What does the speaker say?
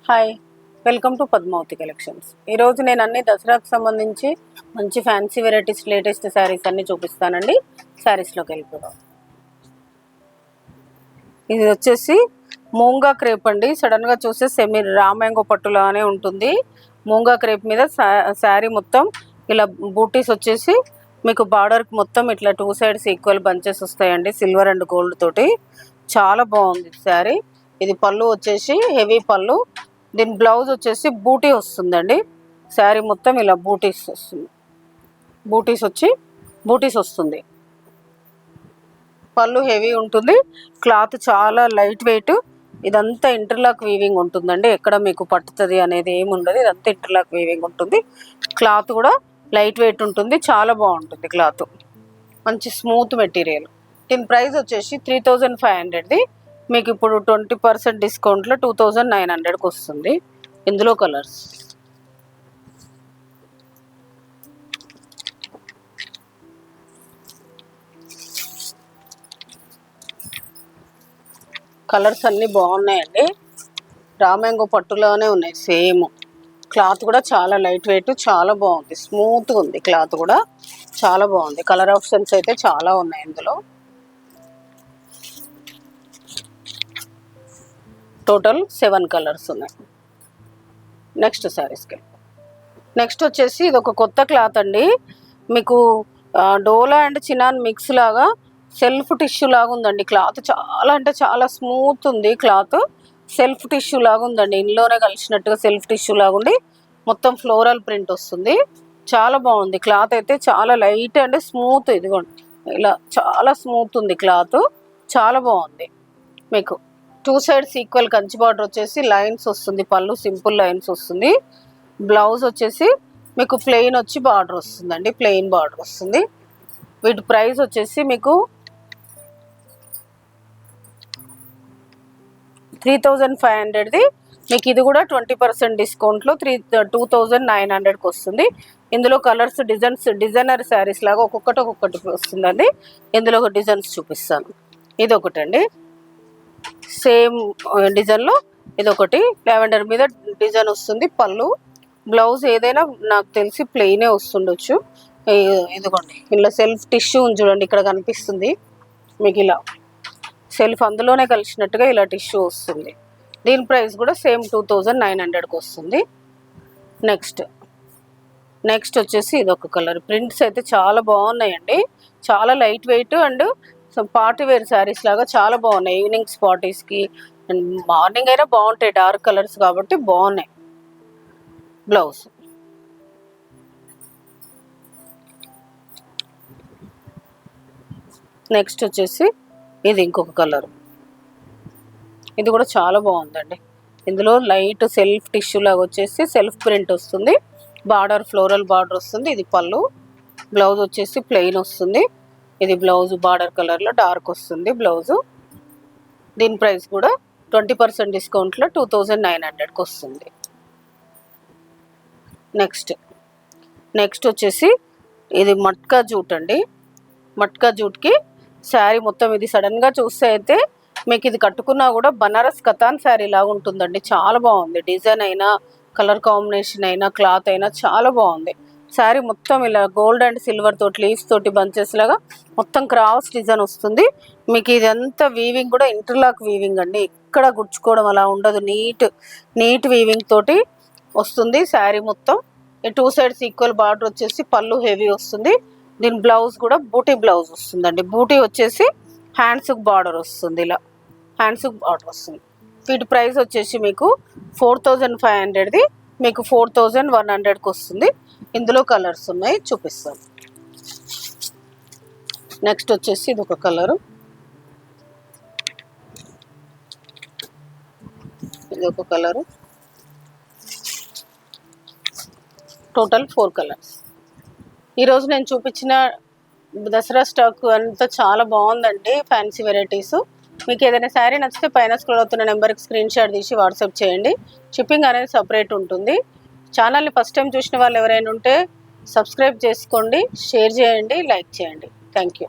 Hi, welcome to Padmavati collections. ఈరోజు నేను అన్ని దసరాకు సంబంధించి మంచి ఫ్యాన్సీ వెరైటీస్ లేటెస్ట్ శారీస్ అన్నీ చూపిస్తానండి. శారీస్లోకి వెళ్ళిపోదాం. ఇది వచ్చేసి మూంగా క్రేప్ అండి. సడన్గా చూస్తే సెమీ రామ్యాంగో పట్టులానే ఉంటుంది. మూంగా క్రేప్ మీద శారీ మొత్తం ఇలా బూటీస్ వచ్చేసి మీకు బార్డర్కి మొత్తం ఇట్లా 2 సైడ్స్ ఈక్వల్ బంచెస్ వస్తాయండి, సిల్వర్ అండ్ గోల్డ్ తోటి. చాలా బాగుంది శారీ. ఇది పళ్ళు వచ్చేసి హెవీ పళ్ళు. దీని బ్లౌజ్ వచ్చేసి బూటీ వస్తుందండి. శారీ మొత్తం ఇలా బూటీస్ వస్తుంది, బూటీస్ వస్తుంది. పళ్ళు హెవీ ఉంటుంది. క్లాత్ చాలా లైట్ వెయిట్. ఇదంతా ఇంటర్లాక్ వీవింగ్ ఉంటుందండి. ఎక్కడ మీకు పట్టుతుంది అనేది ఏమి ఉండదు. ఇదంతా ఇంటర్లాక్ వీవింగ్ ఉంటుంది. క్లాత్ కూడా లైట్ వెయిట్ ఉంటుంది. చాలా బాగుంటుంది క్లాత్. మంచి స్మూత్ మెటీరియల్. దీని ప్రైస్ వచ్చేసి 3500ది. మీకు ఇప్పుడు 20% డిస్కౌంట్లో 2900కి వస్తుంది. ఇందులో కలర్స్ అన్నీ బాగున్నాయండి. రామ్యాంగో పట్టులోనే ఉన్నాయి సేమ్. క్లాత్ కూడా చాలా లైట్ వెయిట్, చాలా బాగుంది. స్మూత్గా ఉంది క్లాత్ కూడా, చాలా బాగుంది. కలర్ ఆప్షన్స్ అయితే చాలా ఉన్నాయి ఇందులో. టోటల్ 7 కలర్స్ ఉన్నాయి. నెక్స్ట్ శారీస్కి నెక్స్ట్ వచ్చేసి ఇది ఒక కొత్త క్లాత్ అండి. మీకు డోలా అండ్ చినాన్ మిక్స్ లాగా సెల్ఫ్ టిష్యూ లాగా ఉందండి. క్లాత్ చాలా అంటే చాలా స్మూత్ ఉంది. క్లాత్ సెల్ఫ్ టిష్యూ లాగా ఉందండి. ఇందులోనే కలిసినట్టుగా సెల్ఫ్ టిష్యూ లాగా ఉండి మొత్తం ఫ్లోరల్ ప్రింట్ వస్తుంది. చాలా బాగుంది క్లాత్ అయితే. చాలా లైట్ అండ్ స్మూత్. ఇదిగోండి ఇలా చాలా స్మూత్ ఉంది క్లాత్. చాలా బాగుంది. మీకు 2 సైడ్స్ ఈక్వల్ కంచి బార్డర్ వచ్చేసి లైన్స్ వస్తుంది. పళ్ళు సింపుల్ లైన్స్ వస్తుంది. బ్లౌజ్ వచ్చేసి మీకు ప్లెయిన్ వచ్చి బార్డర్ వస్తుందండి. ప్లెయిన్ బార్డర్ వస్తుంది. వీటి ప్రైస్ వచ్చేసి మీకు 3500ది. మీకు ఇది కూడా 20% డిస్కౌంట్లో 2900కి వస్తుంది. ఇందులో కలర్స్ డిజైనర్ శారీస్ లాగా ఒక్కొక్కటి వస్తుందండి. ఇందులో ఒక డిజైన్స్ చూపిస్తాను. ఇది ఒకటండి, సేమ్ డిజైన్లో ఇదొకటి. లావెండర్ మీద డిజైన్ వస్తుంది. పళ్ళు బ్లౌజ్ ఏదైనా నాకు తెలిసి ప్లెయినే వస్తుండొచ్చు. ఇదిగోండి ఇలా సెల్ఫ్ టిష్యూ ఉంది చూడండి, ఇక్కడ కనిపిస్తుంది మీకు. ఇలా సెల్ఫ్ అందులోనే కలిసినట్టుగా ఇలా టిష్యూ వస్తుంది. దీని ప్రైస్ కూడా సేమ్ 2900కి వస్తుంది. నెక్స్ట్ వచ్చేసి ఇదొక కలర్. ప్రింట్స్ అయితే చాలా బాగున్నాయండి. చాలా light weight and party wear saris లాగా చాలా బాగున్నాయి. ఈవినింగ్స్ పార్టీస్కి అండ్ మార్నింగ్ అయినా బాగుంటాయి. డార్క్ కలర్స్ కాబట్టి బాగున్నాయి. బ్లౌజ్ నెక్స్ట్ వచ్చేసి ఇది ఇంకొక కలర్. ఇది కూడా చాలా బాగుందండి. ఇందులో లైట్ సెల్ఫ్ టిష్యూ లాగా వచ్చేసి సెల్ఫ్ ప్రింట్ వస్తుంది. బార్డర్ ఫ్లోరల్ బార్డర్ వస్తుంది. ఇది పళ్ళు. బ్లౌజ్ వచ్చేసి ప్లెయిన్ వస్తుంది. ఇది బ్లౌజ్ బార్డర్ కలర్లో డార్క్ వస్తుంది బ్లౌజు. దీని ప్రైస్ కూడా 20% డిస్కౌంట్లో 2900కి వస్తుంది. నెక్స్ట్ వచ్చేసి ఇది మట్కా జూట్ అండి. మట్కా జూట్కి శారీ మొత్తం ఇది సడన్గా చూస్తే అయితే మీకు ఇది కట్టుకున్నా కూడా బనారస్ కతాన్ శారీ లాగా ఉంటుందండి. చాలా బాగుంది. డిజైన్ అయినా, కలర్ కాంబినేషన్ అయినా, క్లాత్ అయినా చాలా బాగుంది. శారీ మొత్తం ఇలా గోల్డ్ అండ్ సిల్వర్ తోటి లీవ్స్ తోటి బంచెస్ లాగా మొత్తం క్రాస్ డిజైన్ వస్తుంది. మీకు ఇదంతా వీవింగ్ కూడా ఇంటర్లాక్ వీవింగ్ అండి. ఎక్కడ గుచ్చుకోవడం అలా ఉండదు. నీట్ వీవింగ్ తోటి వస్తుంది శారీ మొత్తం. 2 సైడ్స్ ఈక్వల్ బార్డర్ వచ్చేసి పళ్ళు హెవీ వస్తుంది. దీని బ్లౌజ్ కూడా బూటీ బ్లౌజ్ వస్తుందండి. బూటీ వచ్చేసి హ్యాండ్స్కి బార్డర్ వస్తుంది. ఇలా హ్యాండ్స్కి బార్డర్ వస్తుంది. వీటి ప్రైస్ వచ్చేసి మీకు 4500ది. మీకు 4100కి వస్తుంది. ఇందులో కలర్స్ ఉన్నాయి, చూపిస్తాను. నెక్స్ట్ వచ్చేసి ఇది ఒక కలరు. ఇది ఒక కలరు. Total 4 colours. ఈరోజు నేను చూపించిన దసరా స్టాక్ అంతా చాలా బాగుందండి. Fancy varieties. మీకు ఏదైనా శారీ నచ్చితే పైన స్క్రోల్ అవుతున్న నెంబర్కి స్క్రీన్ షాట్ తీసి వాట్సాప్ చేయండి. షిప్పింగ్ అనేది సపరేట్ ఉంటుంది. ఛానల్ని ఫస్ట్ టైం చూసిన వాళ్ళు ఎవరైనా ఉంటే సబ్స్క్రైబ్ చేసుకోండి, షేర్ చేయండి, లైక్ చేయండి. Thank you.